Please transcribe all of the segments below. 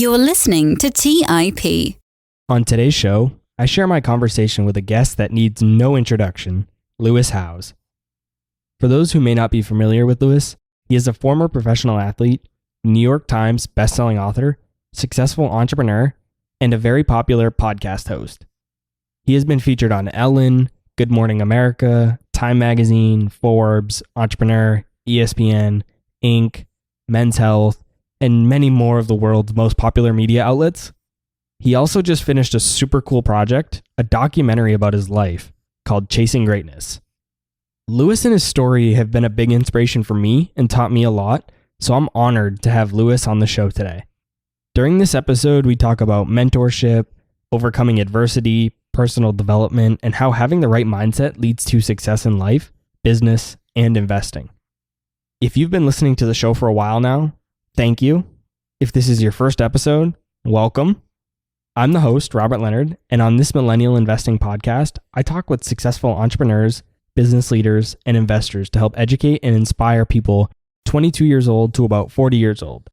You're listening to TIP. On today's show, I share my conversation with a guest that needs no introduction, Lewis Howes. For those who may not be familiar with Lewis, he is a former professional athlete, New York Times bestselling author, successful entrepreneur, and a very popular podcast host. He has been featured on Ellen, Good Morning America, Time Magazine, Forbes, Entrepreneur, ESPN, Inc., Men's Health, and many more of the world's most popular media outlets. He also just finished a super cool project, a documentary about his life called Chasing Greatness. Lewis and his story have been a big inspiration for me and taught me a lot, so I'm honored to have Lewis on the show today. During this episode, we talk about mentorship, overcoming adversity, personal development, and how having the right mindset leads to success in life, business, and investing. If you've been listening to the show for a while now, thank you. If this is your first episode, welcome. I'm the host, Robert Leonard, and on this Millennial Investing podcast, I talk with successful entrepreneurs, business leaders, and investors to help educate and inspire people 22 years old to about 40 years old.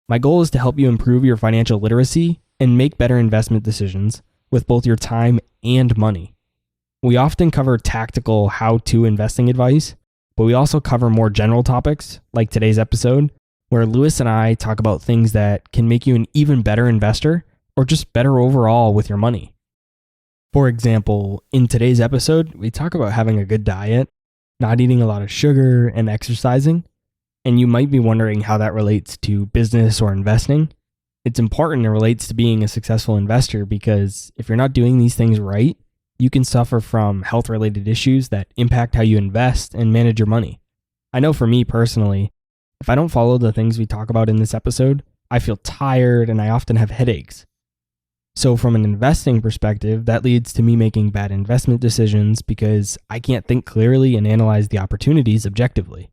My goal is to help you improve your financial literacy and make better investment decisions with both your time and money. We often cover tactical how-to investing advice, but we also cover more general topics like today's episode, where Lewis and I talk about things that can make you an even better investor or just better overall with your money. For example, in today's episode, we talk about having a good diet, not eating a lot of sugar, and exercising. And you might be wondering how that relates to business or investing. It's important and relates to being a successful investor because if you're not doing these things right, you can suffer from health-related issues that impact how you invest and manage your money. I know for me personally, if I don't follow the things we talk about in this episode, I feel tired and I often have headaches. So from an investing perspective, that leads to me making bad investment decisions because I can't think clearly and analyze the opportunities objectively.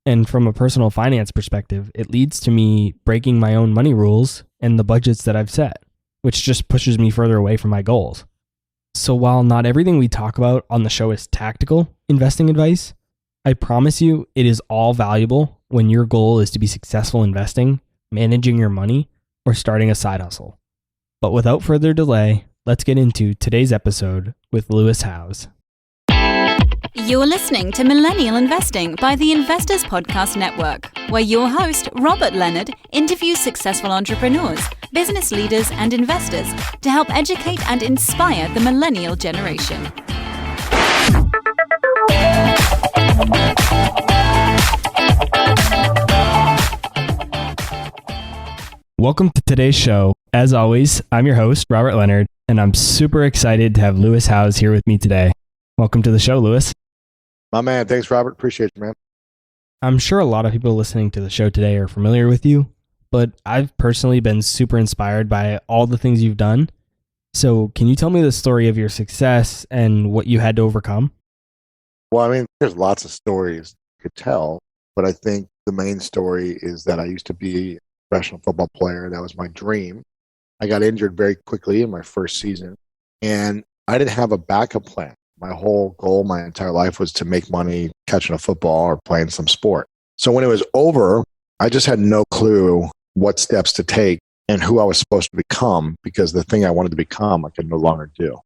And from a personal finance perspective, it leads to me breaking my own money rules and the budgets that I've set, which just pushes me further away from my goals. So while not everything we talk about on the show is tactical investing advice, I promise you it is all valuable when your goal is to be successful investing, managing your money, or starting a side hustle. But without further delay, let's get into today's episode with Lewis Howes. You're listening to Millennial Investing by the Investors Podcast Network, where your host, Robert Leonard, interviews successful entrepreneurs, business leaders, and investors to help educate and inspire the millennial generation. Welcome to today's show. As always, I'm your host, Robert Leonard, and I'm super excited to have Lewis Howes here with me today. Welcome to the show, Lewis. My man, thanks, Robert. Appreciate you, man. I'm sure a lot of people listening to the show today are familiar with you, but I've personally been super inspired by all the things you've done. So can you tell me the story of your success and what you had to overcome? Well, I mean, there's lots of stories you could tell, but I think the main story is that I used to be a professional football player. That was my dream. I got injured very quickly in my first season, and I didn't have a backup plan. My whole goal, my entire life was to make money catching a football or playing some sport. So when it was over, I just had no clue what steps to take and who I was supposed to become because the thing I wanted to become, I could no longer do.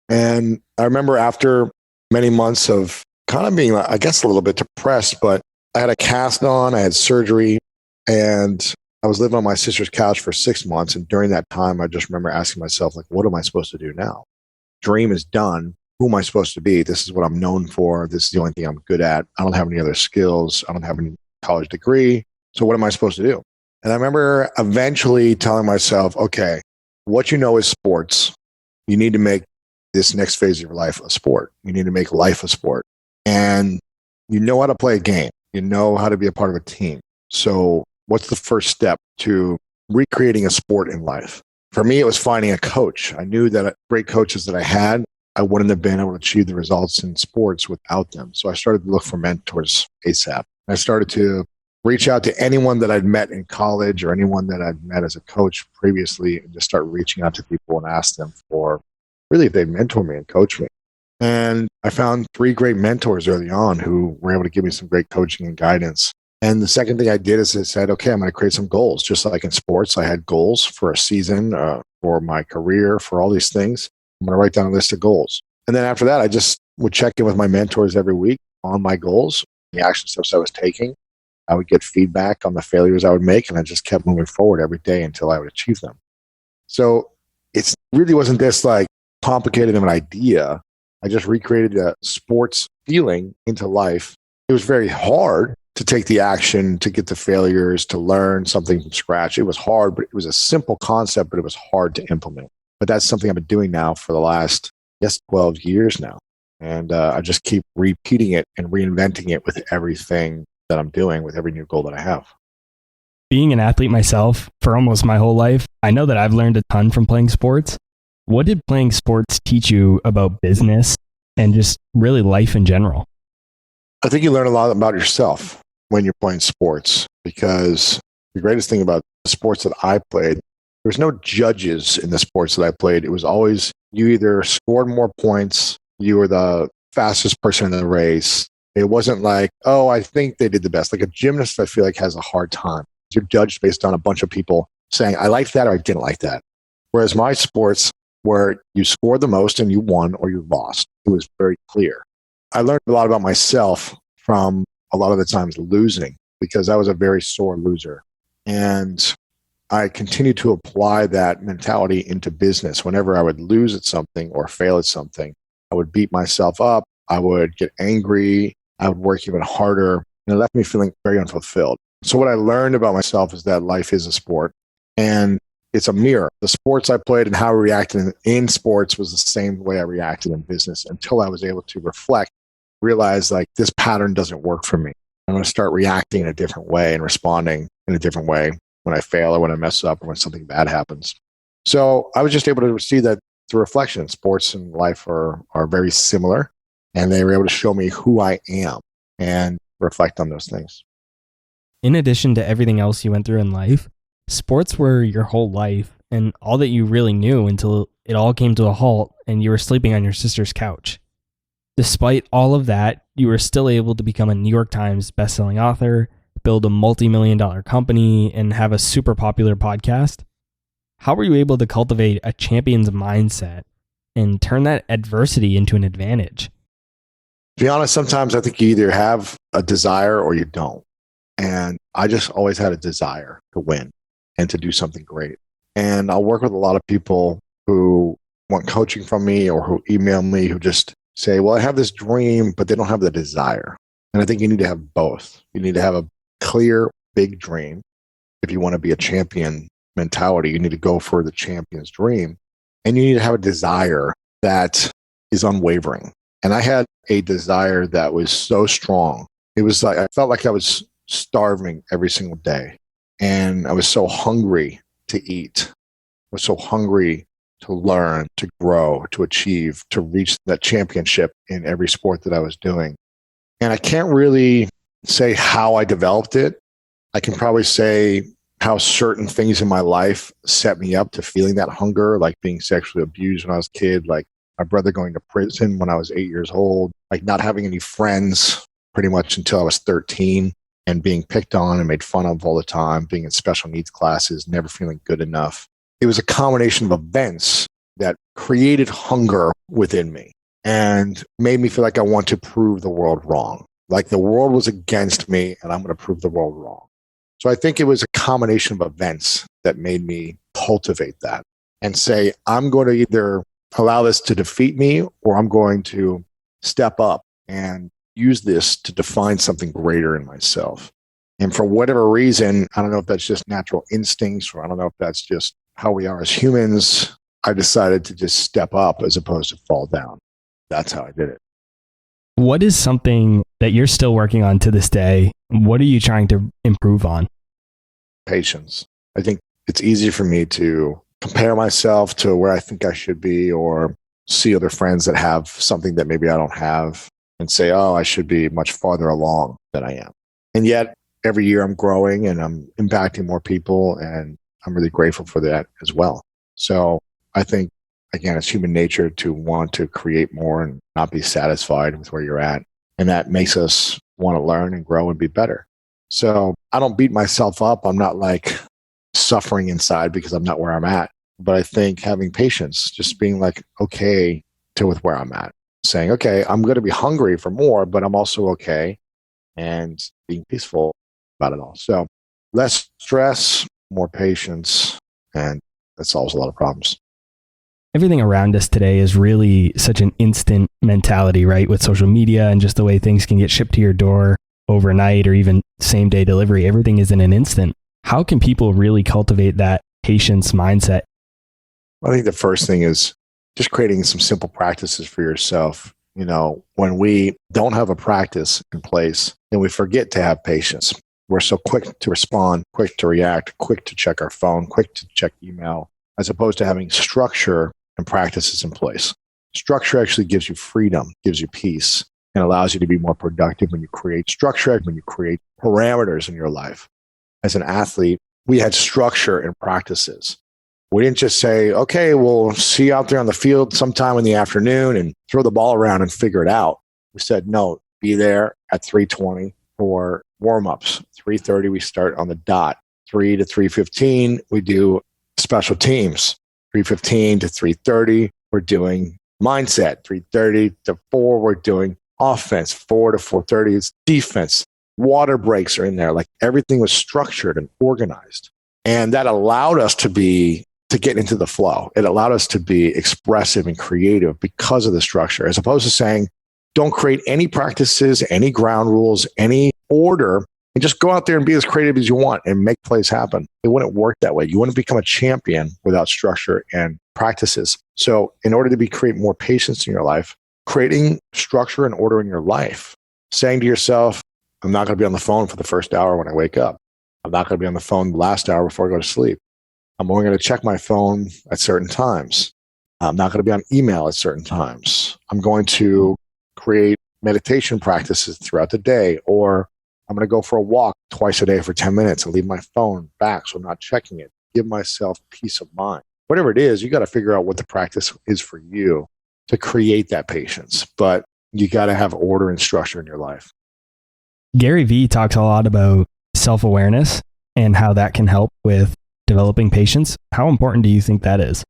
And I remember after many months of kind of being, I guess, a little bit depressed, but I had a cast on, I had surgery, and I was living on my sister's couch for 6 months. And during that time, I just remember asking myself, like, what am I supposed to do now? Dream is done. Who am I supposed to be? This is what I'm known for. This is the only thing I'm good at. I don't have any other skills. I don't have any college degree. So what am I supposed to do? And I remember eventually telling myself, okay, what you know is sports. You need to make this next phase of your life a sport. You need to make life a sport. And you know how to play a game. You know how to be a part of a team. So what's the first step to recreating a sport in life? For me, it was finding a coach. I knew that great coaches that I had, I wouldn't have been able to achieve the results in sports without them. So I started to look for mentors ASAP. I started to reach out to anyone that I'd met in college or anyone that I'd met as a coach previously and just start reaching out to people and ask them for really if they'd mentor me and coach me. And I found 3 great mentors early on who were able to give me some great coaching and guidance. And the second thing I did is I said, okay, I'm going to create some goals. Just like in sports, I had goals for a season, for my career, for all these things. I'm going to write down a list of goals. And then after that, I just would check in with my mentors every week on my goals, the action steps I was taking. I would get feedback on the failures I would make, and I just kept moving forward every day until I would achieve them. So it really wasn't this like complicated of an idea. I just recreated a sports feeling into life. It was very hard to take the action, to get the failures, to learn something from scratch. It was hard, but it was a simple concept, but it was hard to implement. But that's something I've been doing now for the last, 12 years now. And I just keep repeating it and reinventing it with everything that I'm doing, with every new goal that I have. Being an athlete myself for almost my whole life, I know that I've learned a ton from playing sports. What did playing sports teach you about business and just really life in general? I think you learn a lot about yourself when you're playing sports, because the greatest thing about the sports that I played, there was no judges in the sports that I played. It was always you either scored more points, you were the fastest person in the race. It wasn't like, oh, I think they did the best. Like a gymnast, I feel like has a hard time. You're judged based on a bunch of people saying, I liked that or I didn't like that. Whereas my sports, where you scored the most and you won or you lost, it was very clear. I learned a lot about myself from a lot of the times losing, because I was a very sore loser. And I continued to apply that mentality into business. Whenever I would lose at something or fail at something, I would beat myself up. I would get angry. I would work even harder. And it left me feeling very unfulfilled. So what I learned about myself is that life is a sport, and it's a mirror. The sports I played and how I reacted in sports was the same way I reacted in business, until I was able to reflect, realize like this pattern doesn't work for me. I'm going to start reacting in a different way and responding in a different way when I fail or when I mess up or when something bad happens. So I was just able to see that through reflection. Sports and life are very similar, and they were able to show me who I am and reflect on those things. In addition to everything else you went through in life, sports were your whole life and all that you really knew until it all came to a halt and you were sleeping on your sister's couch. Despite all of that, you were still able to become a New York Times bestselling author, build a multi-million-dollar company, and have a super popular podcast. How were you able to cultivate a champion's mindset and turn that adversity into an advantage? To be honest, sometimes I think you either have a desire or you don't. And I just always had a desire to win and to do something great. And I'll work with a lot of people who want coaching from me or who email me who just say, well, I have this dream, but they don't have the desire. And I think you need to have both. You need to have a clear, big dream. If you want to be a champion mentality, you need to go for the champion's dream. And you need to have a desire that is unwavering. And I had a desire that was so strong. It was like, I felt like I was starving every single day. And I was so hungry to eat. I was so hungry to learn, to grow, to achieve, to reach that championship in every sport that I was doing. And I can't really say how I developed it. I can probably say how certain things in my life set me up to feeling that hunger, like being sexually abused when I was a kid, like my brother going to prison when I was 8 years old, like not having any friends pretty much until I was 13. And being picked on and made fun of all the time, being in special needs classes, never feeling good enough. It was a combination of events that created hunger within me and made me feel like I want to prove the world wrong. Like the world was against me and I'm going to prove the world wrong. So I think it was a combination of events that made me cultivate that and say, I'm going to either allow this to defeat me or I'm going to step up and use this to define something greater in myself. And for whatever reason, I don't know if that's just natural instincts or I don't know if that's just how we are as humans, I decided to just step up as opposed to fall down. That's how I did it. What is something that you're still working on to this day? What are you trying to improve on? Patience. I think it's easy for me to compare myself to where I think I should be or see other friends that have something that maybe I don't have and say, oh, I should be much farther along than I am. And yet every year I'm growing and I'm impacting more people and I'm really grateful for that as well. So I think, again, it's human nature to want to create more and not be satisfied with where you're at. And that makes us want to learn and grow and be better. So I don't beat myself up. I'm not like suffering inside because I'm not where I'm at. But I think having patience, just being like, okay with where I'm at, saying, okay, I'm going to be hungry for more, but I'm also okay, and being peaceful about it all. So less stress, more patience, and that solves a lot of problems. Everything around us today is really such an instant mentality, right? With social media and just the way things can get shipped to your door overnight or even same day delivery. Everything is in an instant. How can people really cultivate that patience mindset? I think the first thing is just creating some simple practices for yourself. You know, when we don't have a practice in place, then we forget to have patience. We're so quick to respond, quick to react, quick to check our phone, quick to check email, as opposed to having structure and practices in place. Structure actually gives you freedom, gives you peace, and allows you to be more productive when you create structure, when you create parameters in your life. As an athlete, we had structure and practices. We didn't just say, okay, we'll see you out there on the field sometime in the afternoon and throw the ball around and figure it out. We said, no, be there at 3:20 for warm-ups. 3:30, we start on the dot. 3 to 3:15, we do special teams. 3:15 to 3:30, we're doing mindset. 3:30 to 4, we're doing offense. 4 to 4:30 is defense. Water breaks are in there. Like everything was structured and organized. And that allowed us to get into the flow. It allowed us to be expressive and creative because of the structure, as opposed to saying, don't create any practices, any ground rules, any order, and just go out there and be as creative as you want and make plays happen. It wouldn't work that way. You wouldn't become a champion without structure and practices. So in order to create more patience in your life, creating structure and order in your life, saying to yourself, I'm not going to be on the phone for the first hour when I wake up. I'm not going to be on the phone the last hour before I go to sleep. I'm only going to check my phone at certain times. I'm not going to be on email at certain times. I'm going to create meditation practices throughout the day, or I'm going to go for a walk twice a day for 10 minutes and leave my phone back so I'm not checking it. Give myself peace of mind. Whatever it is, you got to figure out what the practice is for you to create that patience. But you got to have order and structure in your life. Gary Vee talks a lot about self-awareness and how that can help with developing patience. How important do you think that is?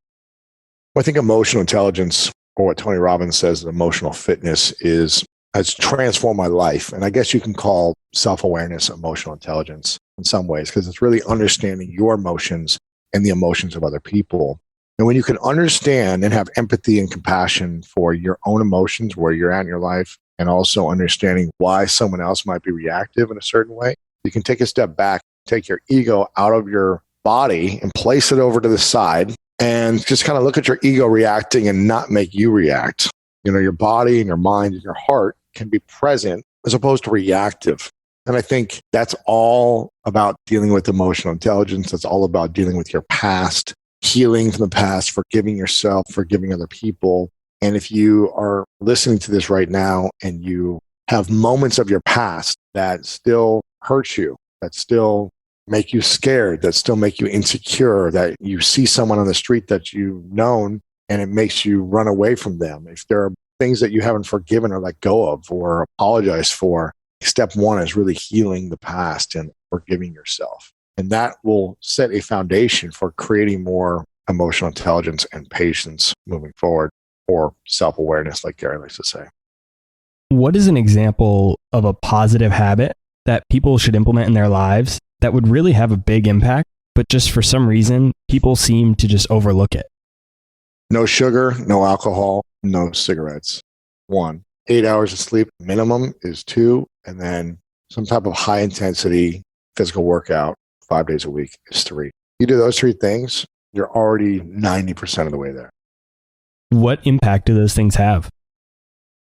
Well, I think emotional intelligence, or what Tony Robbins says, emotional fitness, has transformed my life. And I guess you can call self-awareness emotional intelligence in some ways, because it's really understanding your emotions and the emotions of other people. And when you can understand and have empathy and compassion for your own emotions, where you're at in your life, and also understanding why someone else might be reactive in a certain way, you can take a step back, take your ego out of your body and place it over to the side and just kind of look at your ego reacting and not make you react. You know, your body and your mind and your heart can be present as opposed to reactive. And I think that's all about dealing with emotional intelligence. That's all about dealing with your past, healing from the past, forgiving yourself, forgiving other people. And if you are listening to this right now and you have moments of your past that still hurt you, that still make you scared, that still make you insecure, that you see someone on the street that you've known and it makes you run away from them, if there are things that you haven't forgiven or let go of or apologized for, step one is really healing the past and forgiving yourself. And that will set a foundation for creating more emotional intelligence and patience moving forward, or self-awareness, like Gary likes to say. What is an example of a positive habit that people should implement in their lives that would really have a big impact, but just for some reason, people seem to just overlook it? No sugar, no alcohol, no cigarettes. 1, 8 hours of sleep minimum is 2, and then some type of high intensity physical workout 5 days a week is 3. You do those 3 things, you're already 90% of the way there. What impact do those things have?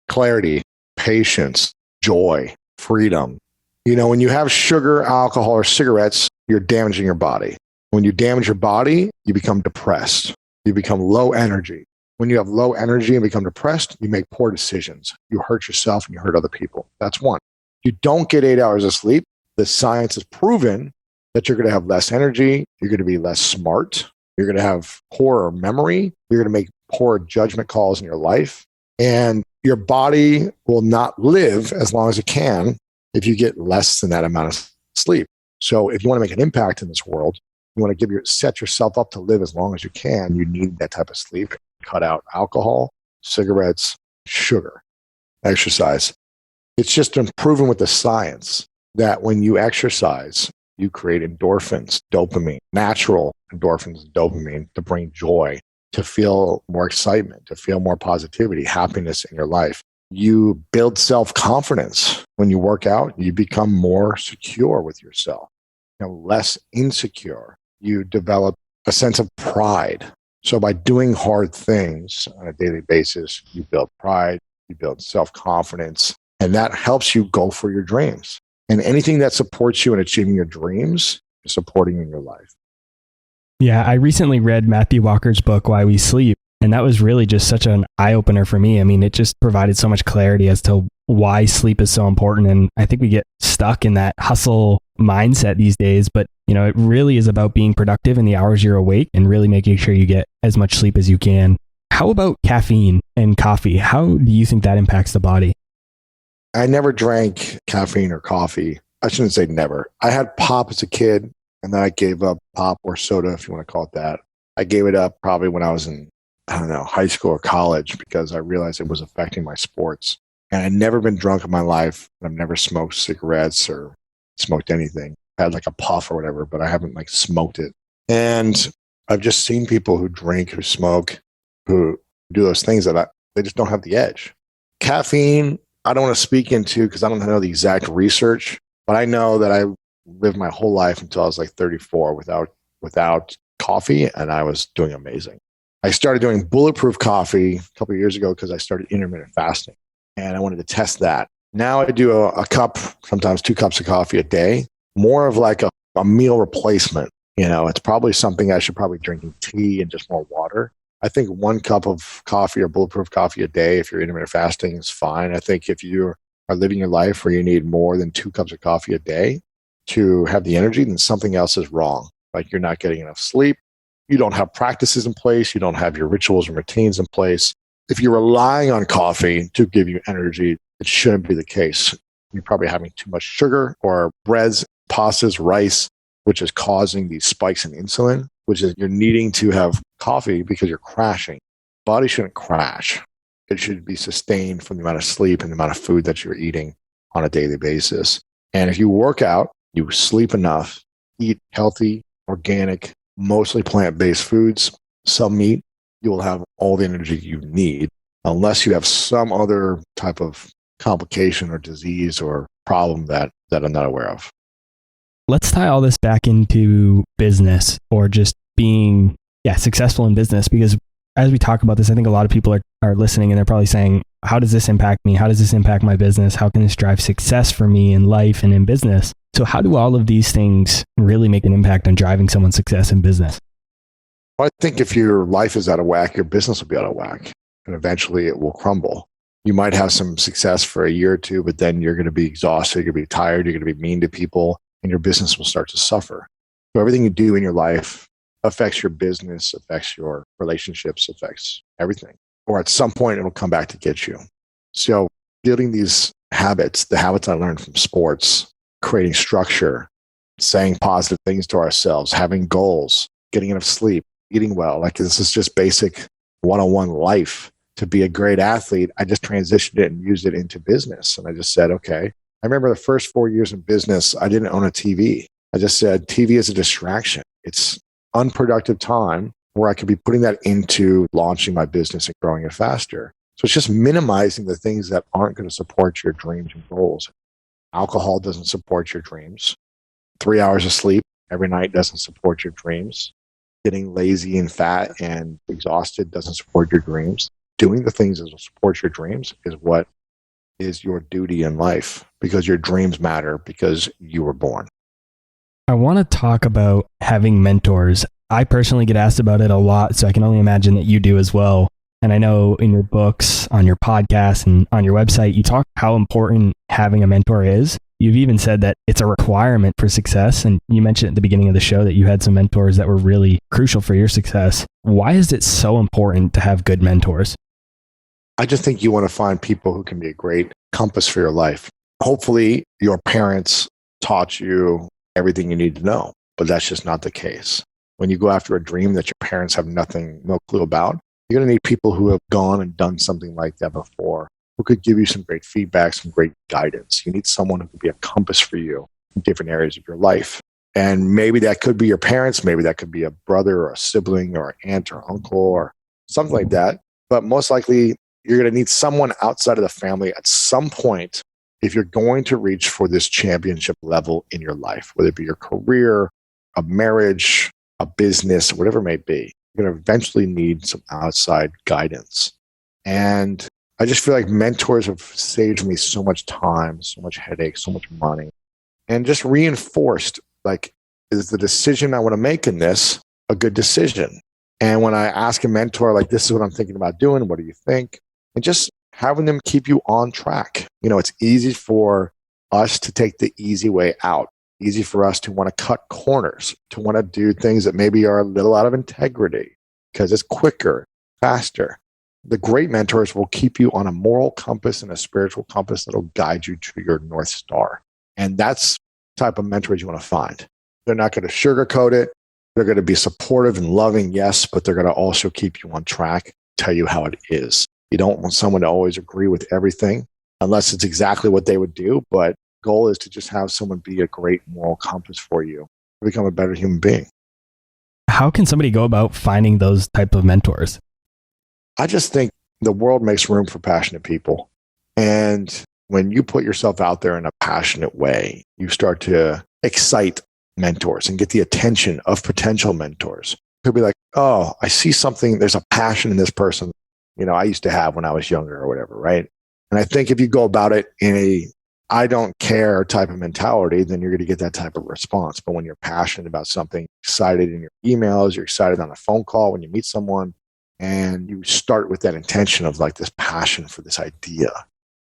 Clarity, patience, joy, freedom. You know, when you have sugar, alcohol, or cigarettes, you're damaging your body. When you damage your body, you become depressed. You become low energy. When you have low energy and become depressed, you make poor decisions. You hurt yourself and you hurt other people. That's 1. You don't get 8 hours of sleep. The science has proven that you're going to have less energy. You're going to be less smart. You're going to have poorer memory. You're going to make poor judgment calls in your life. And your body will not live as long as it can if you get less than that amount of sleep. So if you want to make an impact in this world, you want to set yourself up to live as long as you can, you need that type of sleep. Cut out alcohol, cigarettes, sugar, exercise. It's just proven with the science that when you exercise, you create endorphins, dopamine, natural endorphins, dopamine to bring joy, to feel more excitement, to feel more positivity, happiness in your life. You build self-confidence. When you work out, you become more secure with yourself, less insecure. You develop a sense of pride. So by doing hard things on a daily basis, you build pride, you build self-confidence, and that helps you go for your dreams. And anything that supports you in achieving your dreams is supporting you in your life. Yeah, I recently read Matthew Walker's book, Why We Sleep, and that was really just such an eye-opener for me. I mean, it just provided so much clarity as to why sleep is so important. And I think we get stuck in that hustle mindset these days, but it really is about being productive in the hours you're awake and really making sure you get as much sleep as you can. How about caffeine and coffee? How do you think that impacts the body? I never drank caffeine or coffee. I shouldn't say never. I had pop as a kid, and then I gave up pop or soda, if you want to call it that. I gave it up probably when I was in, high school or college because I realized it was affecting my sports. And I'd never been drunk in my life. I've never smoked cigarettes or smoked anything. I had like a puff or whatever, but I haven't smoked it. And I've just seen people who drink, who smoke, who do those things that they just don't have the edge. Caffeine, I don't want to speak into because I don't know the exact research, but I know that I lived my whole life until I was 34 without coffee, and I was doing amazing. I started doing bulletproof coffee a couple of years ago because I started intermittent fasting, and I wanted to test that. Now I do a cup, sometimes 2 cups of coffee a day, more of a meal replacement. It's probably something I should probably drinking tea and just more water. I think 1 cup of coffee or bulletproof coffee a day, if you're intermittent fasting, is fine. I think if you are living your life where you need more than 2 cups of coffee a day to have the energy, then something else is wrong. Like you're not getting enough sleep. You don't have practices in place. You don't have your rituals and routines in place. If you're relying on coffee to give you energy, it shouldn't be the case. You're probably having too much sugar or breads, pastas, rice, which is causing these spikes in insulin, which is you're needing to have coffee because you're crashing. Body shouldn't crash. It should be sustained from the amount of sleep and the amount of food that you're eating on a daily basis. And if you work out, you sleep enough, eat healthy, organic, mostly plant-based foods, some meat, you will have all the energy you need, unless you have some other type of complication or disease or problem that I'm not aware of. Let's tie all this back into business or just being successful in business, because as we talk about this, I think a lot of people are listening and they're probably saying, how does this impact me? How does this impact my business? How can this drive success for me in life and in business? So how do all of these things really make an impact on driving someone's success in business? Well, I think if your life is out of whack, your business will be out of whack, and eventually it will crumble. You might have some success for a year or two, but then you're going to be exhausted, you're going to be tired, you're going to be mean to people, and your business will start to suffer. So everything you do in your life affects your business, affects your relationships, affects everything. Or at some point, it'll come back to get you. So building these habits, the habits I learned from sports, creating structure, saying positive things to ourselves, having goals, getting enough sleep, eating well. This is just basic one-on-one life. To be a great athlete, I just transitioned it and used it into business. And I just said, okay. I remember the first 4 years in business, I didn't own a TV. I just said, TV is a distraction. It's unproductive time where I could be putting that into launching my business and growing it faster. So it's just minimizing the things that aren't going to support your dreams and goals. Alcohol doesn't support your dreams. 3 hours of sleep every night doesn't support your dreams. Getting lazy and fat and exhausted doesn't support your dreams. Doing the things that will support your dreams is what is your duty in life, because your dreams matter because you were born. I want to talk about having mentors. I personally get asked about it a lot, so I can only imagine that you do as well. And I know in your books, on your podcast, and on your website, you talk how important having a mentor is. You've even said that it's a requirement for success. And you mentioned at the beginning of the show that you had some mentors that were really crucial for your success. Why is it so important to have good mentors? I just think you want to find people who can be a great compass for your life. Hopefully, your parents taught you everything you need to know, but that's just not the case. When you go after a dream that your parents have no clue about, you're going to need people who have gone and done something like that before, who could give you some great feedback, some great guidance. You need someone who could be a compass for you in different areas of your life. And maybe that could be your parents. Maybe that could be a brother or a sibling or an aunt or uncle or something like that. But most likely, you're going to need someone outside of the family at some point if you're going to reach for this championship level in your life, whether it be your career, a marriage, a business, whatever it may be. You're going to eventually need some outside guidance. And I just feel like mentors have saved me so much time, so much headache, so much money, and just reinforced, like, is the decision I want to make in this a good decision? And when I ask a mentor, like, this is what I'm thinking about doing, what do you think? And just having them keep you on track. You know, it's easy for us to take the easy way out. Easy for us to want to cut corners, to want to do things that maybe are a little out of integrity because it's quicker, faster. The great mentors will keep you on a moral compass and a spiritual compass that will guide you to your North Star. And that's the type of mentors you want to find. They're not going to sugarcoat it. They're going to be supportive and loving, yes, but they're going to also keep you on track, tell you how it is. You don't want someone to always agree with everything unless it's exactly what they would do. But goal is to just have someone be a great moral compass for you to become a better human being. How can somebody go about finding those type of mentors? I just think the world makes room for passionate people. And when you put yourself out there in a passionate way, you start to excite mentors and get the attention of potential mentors. Could be like, oh, I see something. There's a passion in this person, you know, I used to have when I was younger or whatever, right? And I think if you go about it in a I don't care type of mentality, then you're going to get that type of response. But when you're passionate about something, excited in your emails, you're excited on a phone call when you meet someone, and you start with that intention of like this passion for this idea,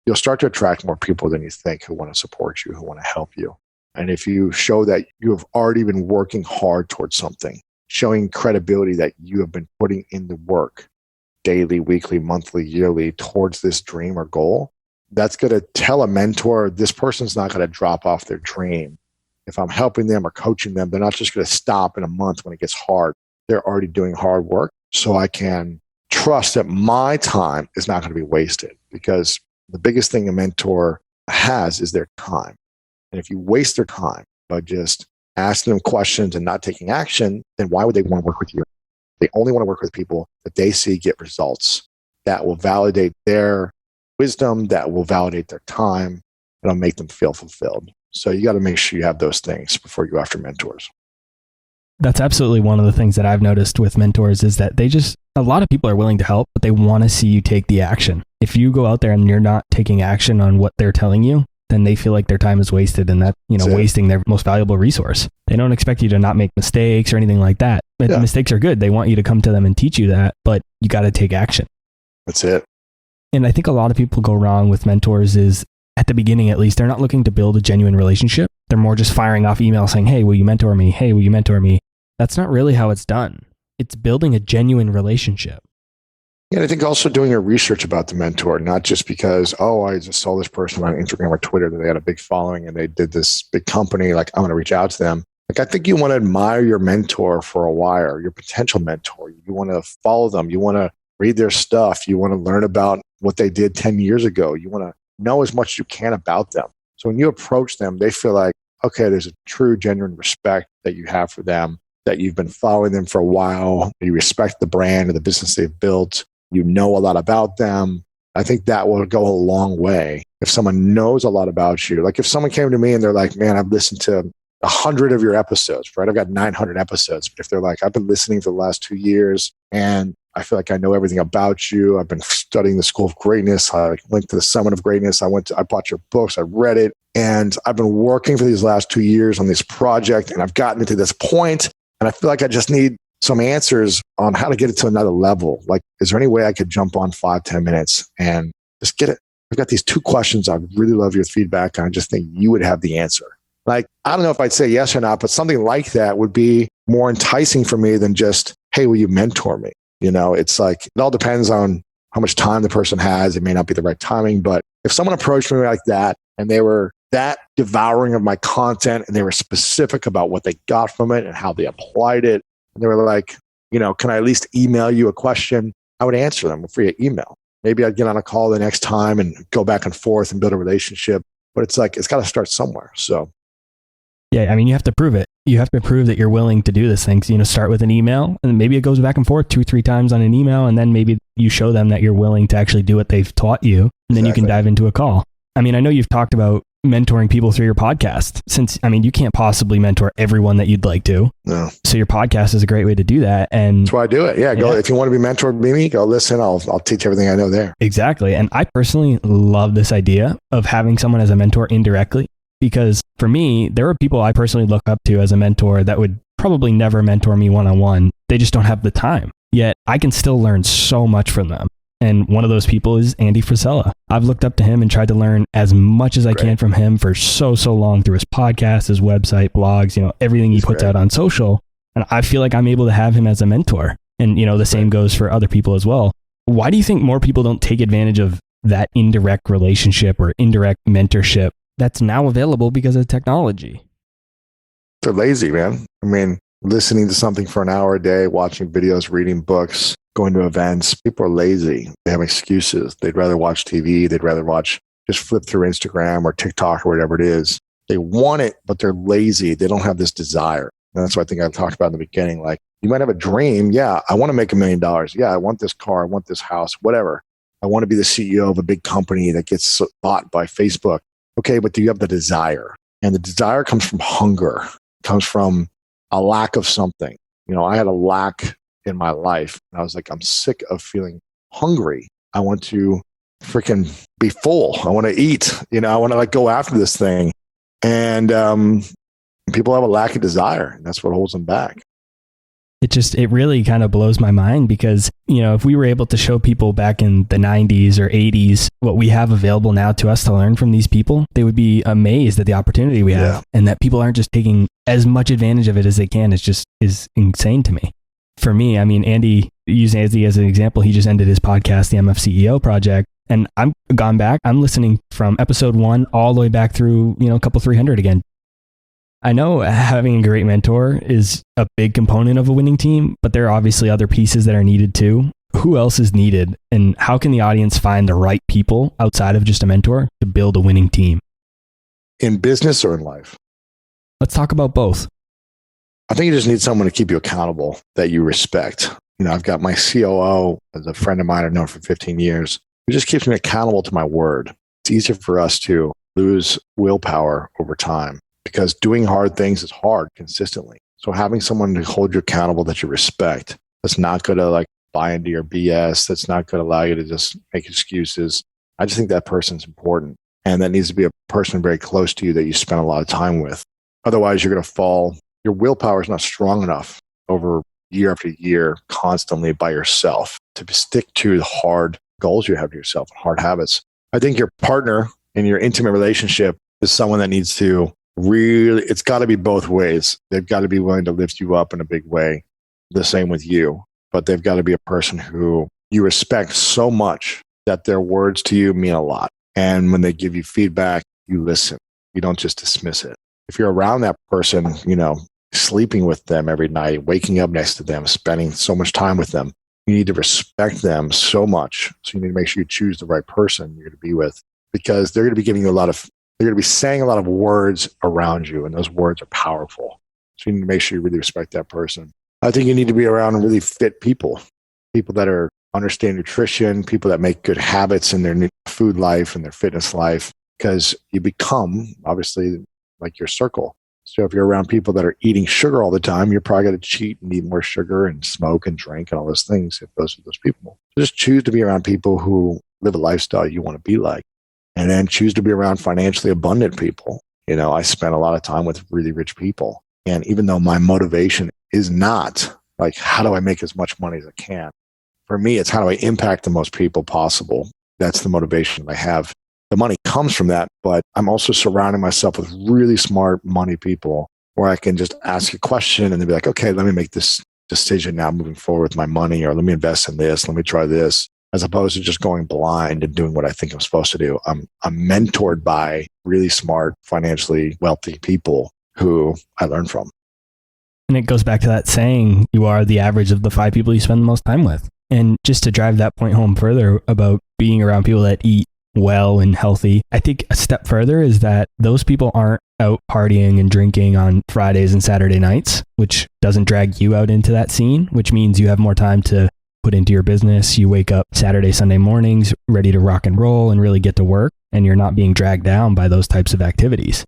you'll start to attract more people than you think who want to support you, who want to help you. And if you show that you have already been working hard towards something, showing credibility that you have been putting in the work daily, weekly, monthly, yearly towards this dream or goal, that's going to tell a mentor, this person's not going to drop off their dream. If I'm helping them or coaching them, they're not just going to stop in a month when it gets hard. They're already doing hard work. So I can trust that my time is not going to be wasted, because the biggest thing a mentor has is their time. And if you waste their time by just asking them questions and not taking action, then why would they want to work with you? They only want to work with people that they see get results that will validate their wisdom, that will validate their time, that'll make them feel fulfilled. So you got to make sure you have those things before you go after mentors. That's absolutely one of the things that I've noticed with mentors is that a lot of people are willing to help, but they want to see you take the action. If you go out there and you're not taking action on what they're telling you, then they feel like their time is wasted, and that, wasting their most valuable resource. They don't expect you to not make mistakes or anything like that. But mistakes are good. They want you to come to them and teach you that, but you got to take action. That's it. And I think a lot of people go wrong with mentors is, at the beginning at least, they're not looking to build a genuine relationship. They're more just firing off emails saying, hey, will you mentor me? Hey, will you mentor me? That's not really how it's done. It's building a genuine relationship. Yeah, and I think also doing your research about the mentor, not just because, oh, I just saw this person on Instagram or Twitter that they had a big following and they did this big company, like I'm going to reach out to them. Like, I think you want to admire your mentor for a while, your potential mentor. You want to follow them. You want to read their stuff. You want to learn about what they did 10 years ago. You want to know as much as you can about them. So when you approach them, they feel like, okay, there's a true, genuine respect that you have for them, that you've been following them for a while. You respect the brand and the business they've built. You know a lot about them. I think that will go a long way. If someone knows a lot about you, like if someone came to me and they're like, man, I've listened to 100 of your episodes, right? I've got 900 episodes. But if they're like, I've been listening for the last 2 years and I feel like I know everything about you. I've been studying the School of Greatness. I went to the Summit of Greatness. I bought your books. I read it. And I've been working for these last 2 years on this project. And I've gotten it to this point. And I feel like I just need some answers on how to get it to another level. Like, is there any way I could jump on 5-10 minutes and just get it? I've got these 2 questions. I really love your feedback. And I just think you would have the answer. Like, I don't know if I'd say yes or not, but something like that would be more enticing for me than just, hey, will you mentor me? It's like, it all depends on how much time the person has. It may not be the right timing, but if someone approached me like that and they were that devouring of my content, and they were specific about what they got from it and how they applied it. And they were like, can I at least email you a question? I would answer them via email. Maybe I'd get on a call the next time and go back and forth and build a relationship. But it's like, it's got to start somewhere. So, yeah, I mean, you have to prove it. You have to prove that you're willing to do this thing. So, start with an email, and maybe it goes back and forth 2-3 times on an email. And then maybe you show them that you're willing to actually do what they've taught you. And then you can dive into a call. I mean, I know you've talked about mentoring people through your podcast, since, I mean, you can't possibly mentor everyone that you'd like to. No. So your podcast is a great way to do that. And that's why I do it. Yeah. Go, if you want to be mentored by me, go listen. I'll teach everything I know there. Exactly. And I personally love this idea of having someone as a mentor indirectly, because for me, there are people I personally look up to as a mentor that would probably never mentor me one-on-one. They just don't have the time. Yet I can still learn so much from them. And one of those people is Andy Frisella. I've looked up to him and tried to learn as much as I can from him for so long through his podcast, his website, blogs, everything he puts out on social. And I feel like I'm able to have him as a mentor. And, the same goes for other people as well. Why do you think more people don't take advantage of that indirect relationship or indirect mentorship that's now available because of technology? They're lazy, man. I mean, listening to something for an hour a day, watching videos, reading books, going to events. People are lazy. They have excuses. They'd rather watch TV. They'd rather just flip through Instagram or TikTok or whatever it is. They want it, but they're lazy. They don't have this desire. And that's what I think I talked about in the beginning. Like, you might have a dream. Yeah, I want to make $1 million. Yeah, I want this car. I want this house, whatever. I want to be the CEO of a big company that gets bought by Facebook. Okay, but do you have the desire? And the desire comes from hunger. It comes from a lack of something. I had a lack in my life. And I was like, I'm sick of feeling hungry. I want to freaking be full. I want to eat. I want to go after this thing. And people have a lack of desire. And that's what holds them back. It really kind of blows my mind because, if we were able to show people back in the 90s or 80s what we have available now to us to learn from these people, they would be amazed at the opportunity we have, and that people aren't just taking as much advantage of it as they can. Is insane to me. For me, I mean, Andy, using Andy as an example, he just ended his podcast, the MFCEO Project, and I'm gone back. I'm listening from episode 1 all the way back through, a couple 300 again. I know having a great mentor is a big component of a winning team, but there are obviously other pieces that are needed too. Who else is needed, and how can the audience find the right people outside of just a mentor to build a winning team? In business or in life? Let's talk about both. I think you just need someone to keep you accountable that you respect. I've got my COO as a friend of mine I've known for 15 years. It just keeps me accountable to my word. It's easier for us to lose willpower over time because doing hard things is hard consistently. So having someone to hold you accountable that you respect, that's not going to buy into your BS, that's not going to allow you to just make excuses. I just think that person's important. And that needs to be a person very close to you that you spend a lot of time with. Otherwise, you're going to fall. Your willpower is not strong enough over year after year, constantly by yourself to stick to the hard goals you have to yourself, hard habits. I think your partner in your intimate relationship is someone that needs to really, it's got to be both ways. They've got to be willing to lift you up in a big way. The same with you, but they've got to be a person who you respect so much that their words to you mean a lot. And when they give you feedback, you listen. You don't just dismiss it. If you're around that person, sleeping with them every night, waking up next to them, spending so much time with them, you need to respect them so much. So you need to make sure you choose the right person you're going to be with, because they're going to be giving you they're going to be saying a lot of words around you, and those words are powerful. So you need to make sure you really respect that person. I think you need to be around really fit people that understand nutrition, people that make good habits in their food life and their fitness life, because you become, obviously, like your circle. So if you're around people that are eating sugar all the time, you're probably going to cheat and eat more sugar and smoke and drink and all those things if those are those people. So just choose to be around people who live a lifestyle you want to be like, and then choose to be around financially abundant people. I spent a lot of time with really rich people. And even though my motivation is not how do I make as much money as I can? For me, it's how do I impact the most people possible? That's the motivation I have. The money comes from that, but I'm also surrounding myself with really smart money people where I can just ask a question and they'll be like, okay, let me make this decision now moving forward with my money, or let me invest in this, let me try this. as opposed to just going blind and doing what I think I'm supposed to do. I'm mentored by really smart, financially wealthy people who I learn from. And it goes back to that saying, you are the average of the 5 people you spend the most time with. And just to drive that point home further about being around people that eat well and healthy, I think a step further is that those people aren't out partying and drinking on Fridays and Saturday nights, which doesn't drag you out into that scene, which means you have more time to put into your business. You wake up Saturday, Sunday mornings ready to rock and roll and really get to work, and you're not being dragged down by those types of activities.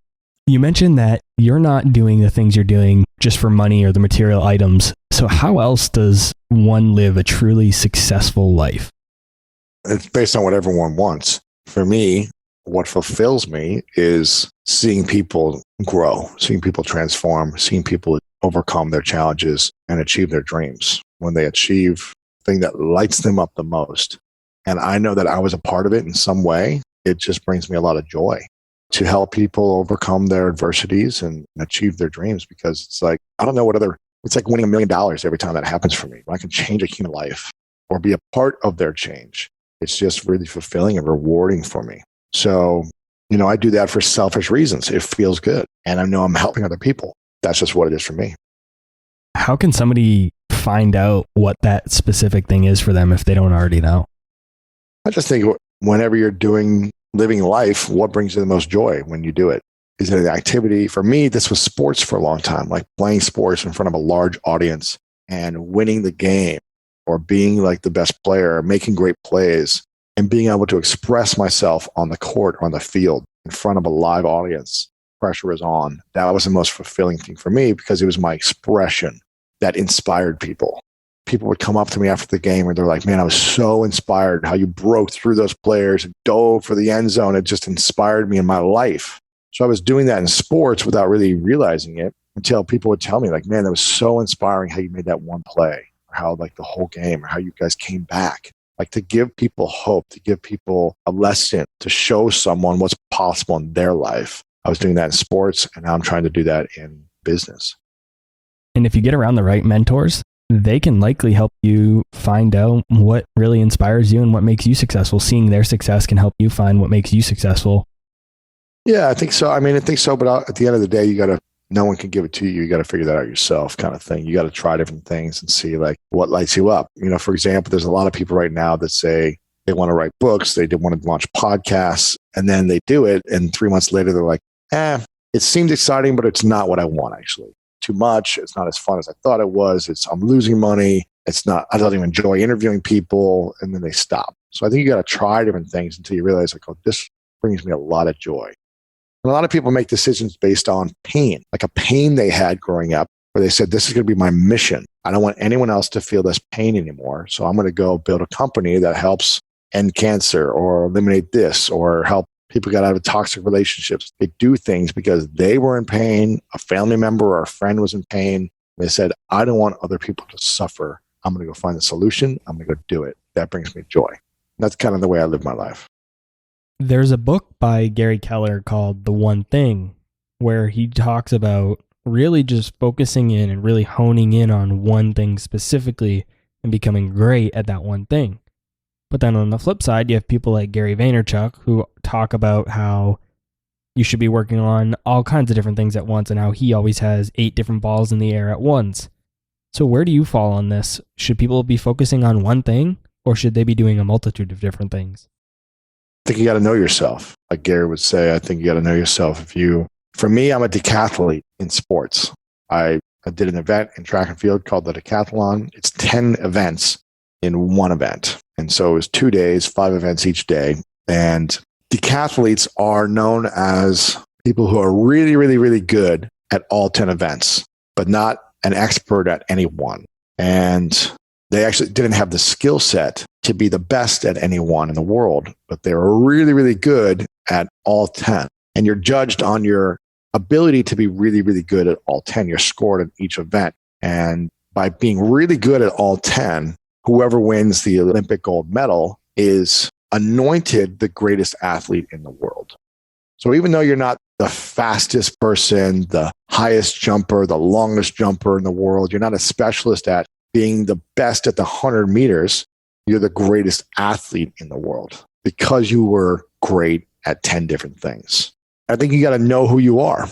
You mentioned that you're not doing the things you're doing just for money or the material items. So how else does one live a truly successful life? It's based on what everyone wants. For me, what fulfills me is seeing people grow, seeing people transform, seeing people overcome their challenges and achieve their dreams. When they achieve the thing that lights them up the most, and I know that I was a part of it in some way, it just brings me a lot of joy to help people overcome their adversities and achieve their dreams. Because it's like, I don't know what other, it's like winning $1 million every time that happens for me. When I can change a human life or be a part of their change, it's just really fulfilling and rewarding for me. So, I do that for selfish reasons. It feels good. And I know I'm helping other people. That's just what it is for me. How can somebody find out what that specific thing is for them if they don't already know? I just think whenever you're living life, what brings you the most joy when you do it? Is it an activity? For me, this was sports for a long time, like playing sports in front of a large audience and winning the game, or being like the best player, making great plays, and being able to express myself on the court or on the field in front of a live audience. Pressure is on. That was the most fulfilling thing for me because it was my expression that inspired people. People would come up to me after the game and they're like, man, I was so inspired how you broke through those players and dove for the end zone. It just inspired me in my life. So I was doing that in sports without really realizing it until people would tell me like, man, that was so inspiring how you made that one play, or how like the whole game, or how you guys came back. Like to give people hope, to give people a lesson, to show someone what's possible in their life. I was doing that in sports, and now I'm trying to do that in business. And if you get around the right mentors, they can likely help you find out what really inspires you and what makes you successful. Seeing their success can help you find what makes you successful. Yeah, I think so. I think so. But at the end of the day, no one can give it to you. You got to figure that out yourself, kind of thing. You got to try different things and see like what lights you up. For example, there's a lot of people right now that say they want to write books. They want to launch podcasts, and then they do it. And 3 months later, they're like, it seemed exciting, but it's not what I want actually. Too much. It's not as fun as I thought it was. I'm losing money. I don't even enjoy interviewing people. And then they stop. So I think you got to try different things until you realize like, oh, this brings me a lot of joy. And a lot of people make decisions based on pain, like a pain they had growing up where they said, this is going to be my mission. I don't want anyone else to feel this pain anymore. So I'm going to go build a company that helps end cancer or eliminate this or help people get out of toxic relationships. They do things because they were in pain, a family member or a friend was in pain. They said, I don't want other people to suffer. I'm going to go find the solution. I'm going to go do it. That brings me joy. That's kind of the way I live my life. There's a book by Gary Keller called The One Thing, where he talks about really just focusing in and really honing in on one thing specifically and becoming great at that one thing. But then on the flip side, you have people like Gary Vaynerchuk who talk about how you should be working on all kinds of different things at once and how he always has 8 different balls in the air at once. So where do you fall on this? Should people be focusing on one thing or should they be doing a multitude of different things? I think you got to know yourself. Like Gary would say, I think you got to know yourself. For me, I'm a decathlete in sports. I did an event in track and field called the Decathlon. It's 10 events in one event. And so it was 2 days, 5 events each day. And decathletes are known as people who are really, really, really good at all 10 events, but not an expert at any one. And they actually didn't have the skill set to be the best at any one in the world, but they were really, really good at all 10. And you're judged on your ability to be really, really good at all 10. You're scored at each event. And by being really good at all 10, whoever wins the Olympic gold medal is anointed the greatest athlete in the world. So even though you're not the fastest person, the highest jumper, the longest jumper in the world, you're not a specialist at being the best at the 100 meters, you're the greatest athlete in the world because you were great at 10 different things. I think you got to know who you are.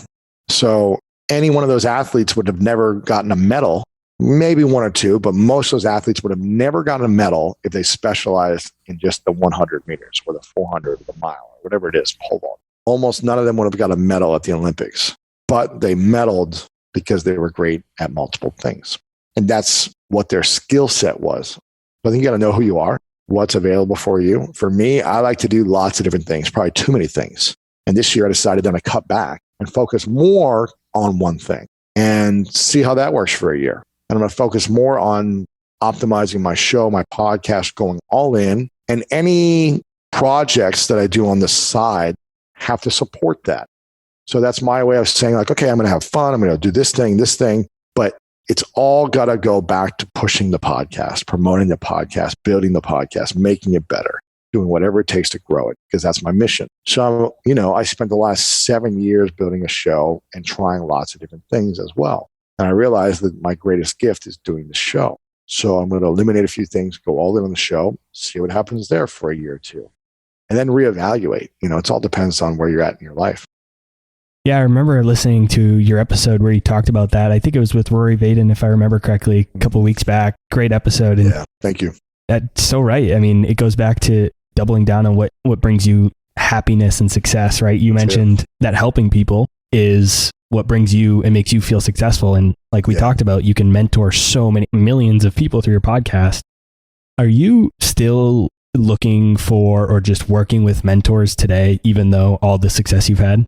So any one of those athletes would have never gotten a medal, maybe one or two, but most of those athletes would have never gotten a medal if they specialized in just the 100 meters or the 400 or the mile or whatever it is, pole vault. Almost none of them would have got a medal at the Olympics, but they medaled because they were great at multiple things. And that's what their skill set was. I think you got to know who you are, what's available for you. For me, I like to do lots of different things, probably too many things. And this year I decided then to cut back and focus more on one thing and see how that works for a year. And I'm going to focus more on optimizing my show, my podcast, going all in. And any projects that I do on the side have to support that. So that's my way of saying like, okay, I'm going to have fun. I'm going to do this thing, but it's all got to go back to pushing the podcast, promoting the podcast, building the podcast, making it better, doing whatever it takes to grow it, because that's my mission. So, I spent the last 7 years building a show and trying lots of different things as well. And I realized that my greatest gift is doing the show. So I'm going to eliminate a few things, go all in on the show, see what happens there for a year or two, and then reevaluate. It all depends on where you're at in your life. Yeah, I remember listening to your episode where you talked about that. I think it was with Rory Vaden, if I remember correctly, a couple of weeks back. Great episode. And yeah, thank you. That's so right. I mean, it goes back to doubling down on what brings you happiness and success, right? You mentioned that helping people is what brings you and makes you feel successful. And like we talked about, you can mentor so many millions of people through your podcast. Are you still looking for or just working with mentors today, even though all the success you've had?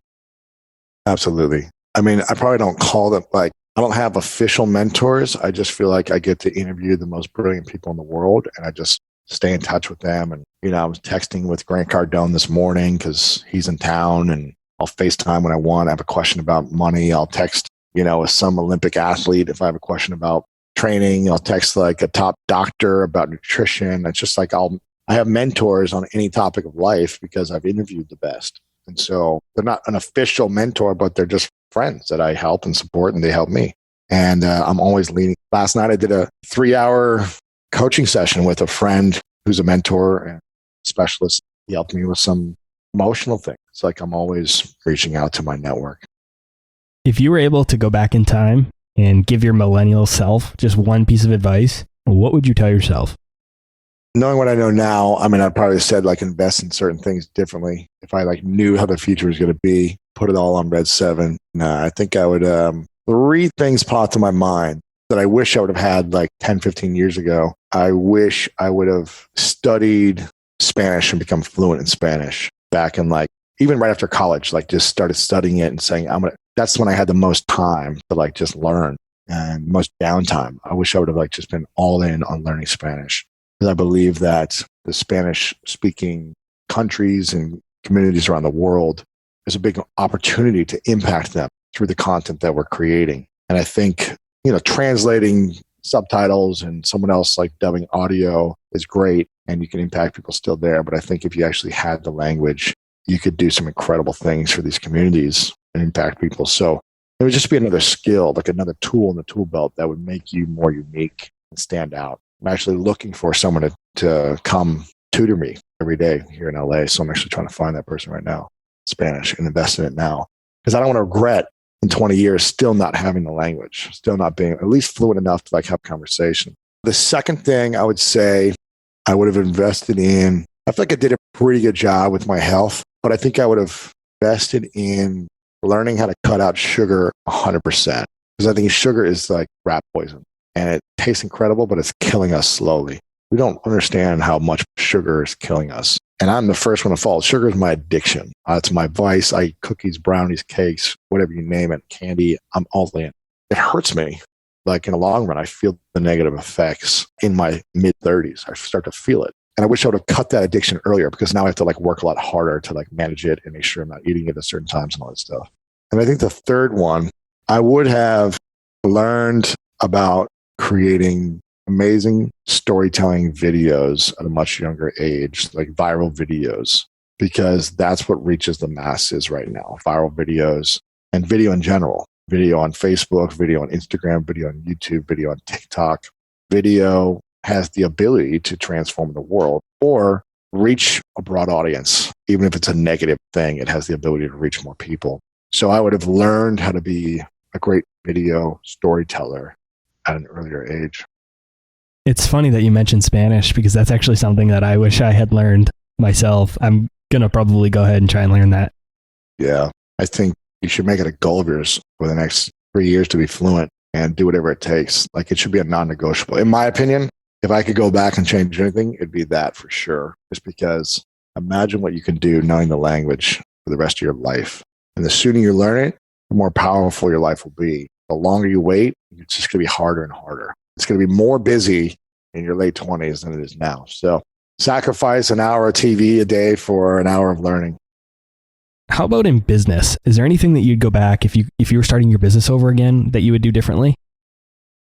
Absolutely. I mean, I probably don't call them I don't have official mentors. I just feel like I get to interview the most brilliant people in the world and I just stay in touch with them. And, I was texting with Grant Cardone this morning because he's in town and I'll FaceTime when I want. I have a question about money. I'll text, with some Olympic athlete. If I have a question about training, I'll text like a top doctor about nutrition. It's just like I have mentors on any topic of life because I've interviewed the best. And so they're not an official mentor, but they're just friends that I help and support and they help me. And I'm always leaning. Last night I did a 3-hour coaching session with a friend who's a mentor and specialist. He helped me with some emotional things. It's like I'm always reaching out to my network. If you were able to go back in time and give your millennial self just one piece of advice, what would you tell yourself? Knowing what I know now, I'd probably said invest in certain things differently. If I knew how the future was going to be, put it all on Red 7. I think I would, 3 things popped to my mind that I wish I would have had 10, 15 years ago. I wish I would have studied Spanish and become fluent in Spanish back in even right after college, just started studying it and saying, that's when I had the most time to just learn and most downtime. I wish I would have just been all in on learning Spanish. Because I believe that the Spanish-speaking countries and communities around the world, there's a big opportunity to impact them through the content that we're creating. And I think, translating subtitles and someone else dubbing audio is great and you can impact people still there. But I think if you actually had the language, you could do some incredible things for these communities and impact people. So it would just be another skill, another tool in the tool belt that would make you more unique and stand out. I'm actually looking for someone to come tutor me every day here in LA. So I'm actually trying to find that person right now, Spanish, and invest in it now. Because I don't want to regret in 20 years still not having the language, still not being at least fluent enough to have conversation. The second thing I would say I would have invested in, I feel like I did a pretty good job with my health, but I think I would have invested in learning how to cut out sugar 100%. Because I think sugar is rat poison. And it tastes incredible, but it's killing us slowly. We don't understand how much sugar is killing us. And I'm the first one to fall. Sugar is my addiction. It's my vice. I eat cookies, brownies, cakes, whatever you name it, candy. I'm all in. It hurts me. In the long run, I feel the negative effects in my mid-30s. I start to feel it. And I wish I would have cut that addiction earlier because now I have to work a lot harder to manage it and make sure I'm not eating it at certain times and all that stuff. And I think the third one, I would have learned about creating amazing storytelling videos at a much younger age, viral videos, because that's what reaches the masses right now. Viral videos and video in general, video on Facebook, video on Instagram, video on YouTube, video on TikTok, video has the ability to transform the world or reach a broad audience. Even if it's a negative thing, it has the ability to reach more people. So I would have learned how to be a great video storyteller at an earlier age. It's funny that you mentioned Spanish because that's actually something that I wish I had learned myself. I'm going to probably go ahead and try and learn that. Yeah, I think you should make it a goal of yours for the next 3 years to be fluent and do whatever it takes. Like, it should be a non-negotiable. In my opinion, if I could go back and change anything, it'd be that for sure. Just because imagine what you can do knowing the language for the rest of your life. And the sooner you learn it, the more powerful your life will be. The longer you wait, it's just going to be harder and harder. It's going to be more busy in your late 20s than it is now. So sacrifice an hour of TV a day for an hour of learning. How about in business? Is there anything that you'd go back if you were starting your business over again that you would do differently?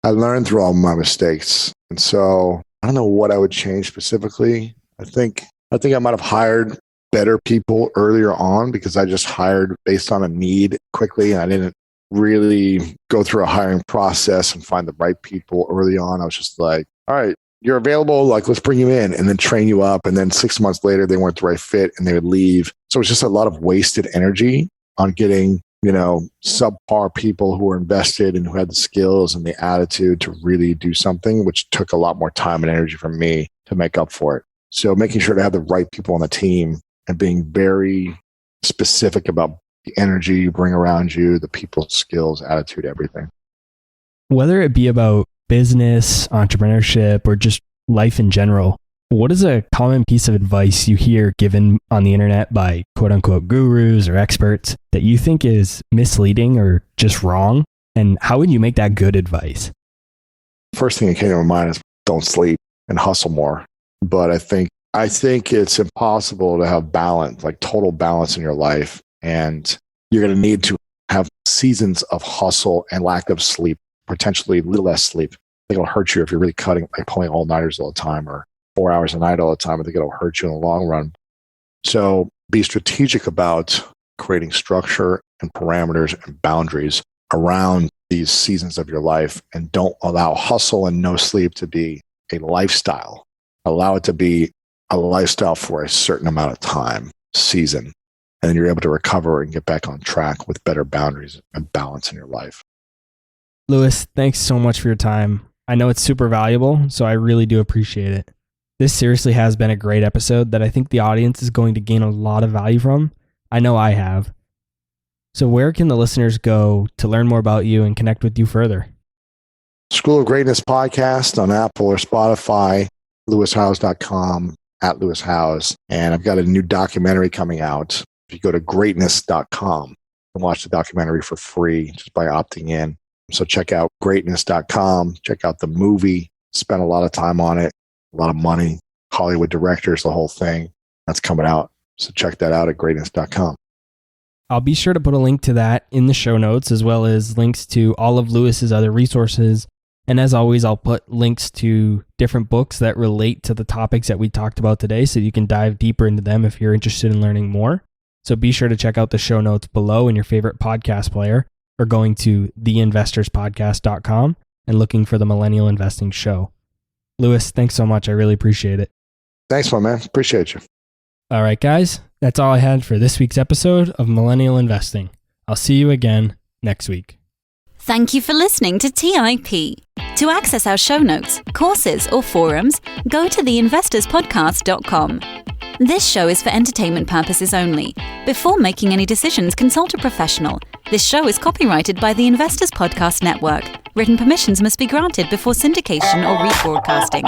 I learned through all my mistakes. And so I don't know what I would change specifically. I think I might have hired better people earlier on because I just hired based on a need quickly. And I didn't really go through a hiring process and find the right people early on. I was just like, all right, you're available. Like, let's bring you in and then train you up. And then 6 months later, they weren't the right fit and they would leave. So it's just a lot of wasted energy on getting, subpar people who were invested and who had the skills and the attitude to really do something, which took a lot more time and energy from me to make up for it. So making sure to have the right people on the team and being very specific about the energy you bring around you, the people skills, attitude, everything. Whether it be about business, entrepreneurship, or just life in general, what is a common piece of advice you hear given on the internet by quote unquote gurus or experts that you think is misleading or just wrong? And how would you make that good advice? First thing that came to my mind is don't sleep and hustle more. But I think it's impossible to have balance, like total balance in your life. And you're going to need to have seasons of hustle and lack of sleep, potentially a little less sleep. I think it'll hurt you if you're really pulling all-nighters all the time or 4 hours a night all the time. I think it'll hurt you in the long run. So be strategic about creating structure and parameters and boundaries around these seasons of your life, and don't allow hustle and no sleep to be a lifestyle. Allow it to be a lifestyle for a certain amount of time, season, and then you're able to recover and get back on track with better boundaries and balance in your life. Louis, thanks so much for your time. I know it's super valuable, so I really do appreciate it. This seriously has been a great episode that I think the audience is going to gain a lot of value from. I know I have. So where can the listeners go to learn more about you and connect with you further? School of Greatness podcast on Apple or Spotify, louishowes.com, @LewisHowes. And I've got a new documentary coming out. If you go to greatness.com and watch the documentary for free just by opting in. So check out greatness.com, check out the movie, spent a lot of time on it, a lot of money, Hollywood directors, the whole thing. That's coming out. So check that out at greatness.com. I'll be sure to put a link to that in the show notes, as well as links to all of Louis's other resources. And as always, I'll put links to different books that relate to the topics that we talked about today, so you can dive deeper into them if you're interested in learning more. So be sure to check out the show notes below in your favorite podcast player, or going to theinvestorspodcast.com and looking for the Millennial Investing Show. Louis, thanks so much. I really appreciate it. Thanks, my man. Appreciate you. All right, guys. That's all I had for this week's episode of Millennial Investing. I'll see you again next week. Thank you for listening to TIP. To access our show notes, courses, or forums, go to theinvestorspodcast.com. This show is for entertainment purposes only. Before making any decisions, consult a professional. This show is copyrighted by the Investors Podcast Network. Written permissions must be granted before syndication or rebroadcasting.